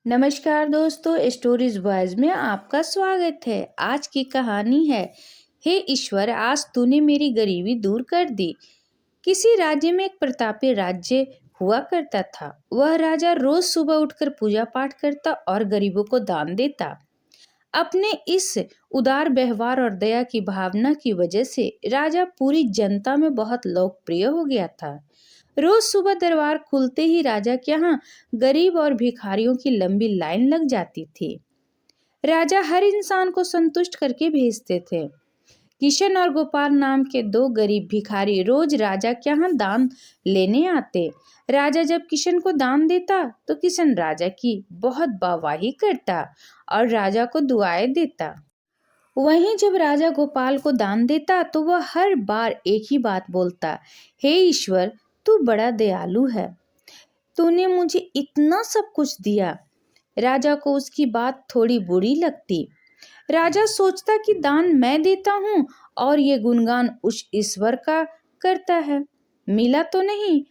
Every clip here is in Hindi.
नमस्कार दोस्तों, स्टोरीज बॉयज में आपका स्वागत है। आज की कहानी है हे ईश्वर, आज तूने मेरी गरीबी दूर कर दी। किसी राज्य में एक प्रतापी राज्य हुआ करता था। वह राजा रोज सुबह उठकर पूजा पाठ करता और गरीबों को दान देता। अपने इस उदार व्यवहार और दया की भावना की वजह से राजा पूरी जनता में बहुत लोकप्रिय हो गया था। रोज सुबह दरबार खुलते ही राजा के यहाँ गरीब और भिखारियों की लंबी लाइन लग जाती थी। राजा हर इंसान को संतुष्ट करके भेजते थे। किशन और गोपाल नाम के दो गरीब भिखारी रोज राजा के यहाँ दान लेने आते। राजा जब किशन को दान देता तो किशन राजा की बहुत वाहवाही करता और राजा को दुआएं देता। वहीं जब राजा गोपाल को दान देता तो वह हर बार एक ही बात बोलता, हे ईश्वर, तू बड़ा दयालु है, तूने मुझे इतना सब कुछ दिया। राजा को उसकी बात थोड़ी बुरी लगती। राजा सोचता कि दान मैं देता हूँ और ये गुणगान उस ईश्वर का करता है, मिला तो नहीं।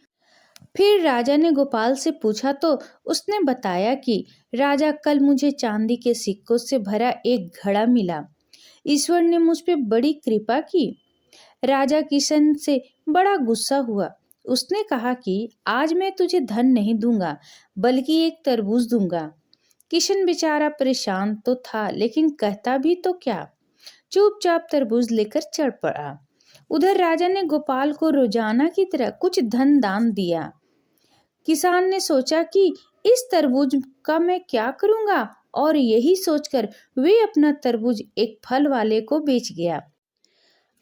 फिर राजा ने गोपाल से पूछा तो उसने बताया कि राजा, कल मुझे चांदी के सिक्कों से भरा एक घड़ा मिला। ईश्वर ने मुझ पे बड़ी कृपा की। राजा किशन से बड़ा गुस्सा हुआ। उसने कहा कि आज मैं तुझे धन नहीं दूंगा बल्कि एक तरबूज दूंगा। किशन बेचारा परेशान तो था लेकिन कहता भी तो क्या, चुपचाप तरबूज लेकर चढ़ पड़ा। उधर राजा ने गोपाल को रोजाना की तरह कुछ धन दान दिया। किसान ने सोचा कि इस तरबूज का मैं क्या करूंगा, और यही सोचकर वे अपना तरबूज एक फल वाले को बेच गया।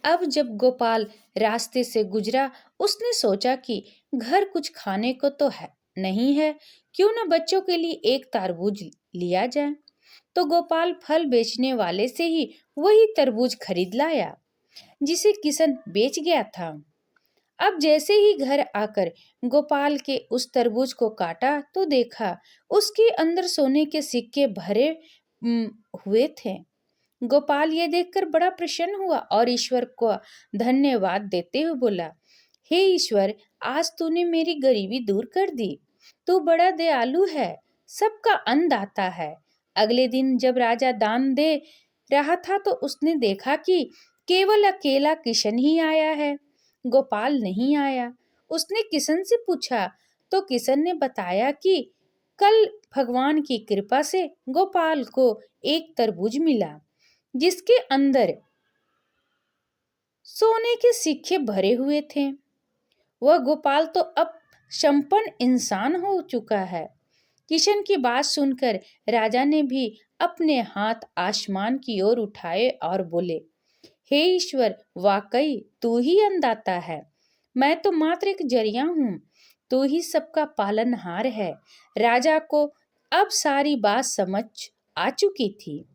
अब जब गोपाल रास्ते से गुजरा उसने सोचा कि घर कुछ खाने को तो है नहीं है, क्यों न बच्चों के लिए एक तरबूज लिया जाए। तो गोपाल फल बेचने वाले से ही वही तरबूज खरीद लाया जिसे किशन बेच गया था। अब जैसे ही घर आकर गोपाल के उस तरबूज को काटा तो देखा उसके अंदर सोने के सिक्के भरे हुए थे। गोपाल ये देखकर बड़ा प्रसन्न हुआ और ईश्वर को धन्यवाद देते हुए बोला, हे ईश्वर, आज तूने मेरी गरीबी दूर कर दी। तू बड़ा दयालु है, सबका अन्नदाता है। अगले दिन जब राजा दान दे रहा था तो उसने देखा कि केवल अकेला किशन ही आया है, गोपाल नहीं आया। उसने किशन से पूछा तो किशन ने बताया कि कल भगवान की कृपा से गोपाल को एक तरबूज मिला जिसके अंदर सोने के सिक्के भरे हुए थे। वह गोपाल तो अब संपन्न इंसान हो चुका है। किशन की बात सुनकर राजा ने भी अपने हाथ आसमान की ओर उठाए और बोले, हे ईश्वर, वाकई तू ही अन्नदाता है, मैं तो मात्र एक जरिया हूँ, तू ही सबका पालनहार है। राजा को अब सारी बात समझ आ चुकी थी।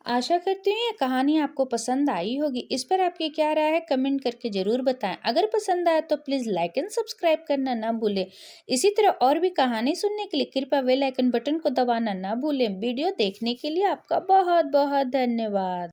आशा करती हूँ ये कहानी आपको पसंद आई होगी। इस पर आपकी क्या राय है कमेंट करके जरूर बताएं। अगर पसंद आया तो प्लीज़ लाइक एंड सब्सक्राइब करना ना भूलें। इसी तरह और भी कहानी सुनने के लिए कृपया बेल आइकन बटन को दबाना ना भूलें। वीडियो देखने के लिए आपका बहुत बहुत धन्यवाद।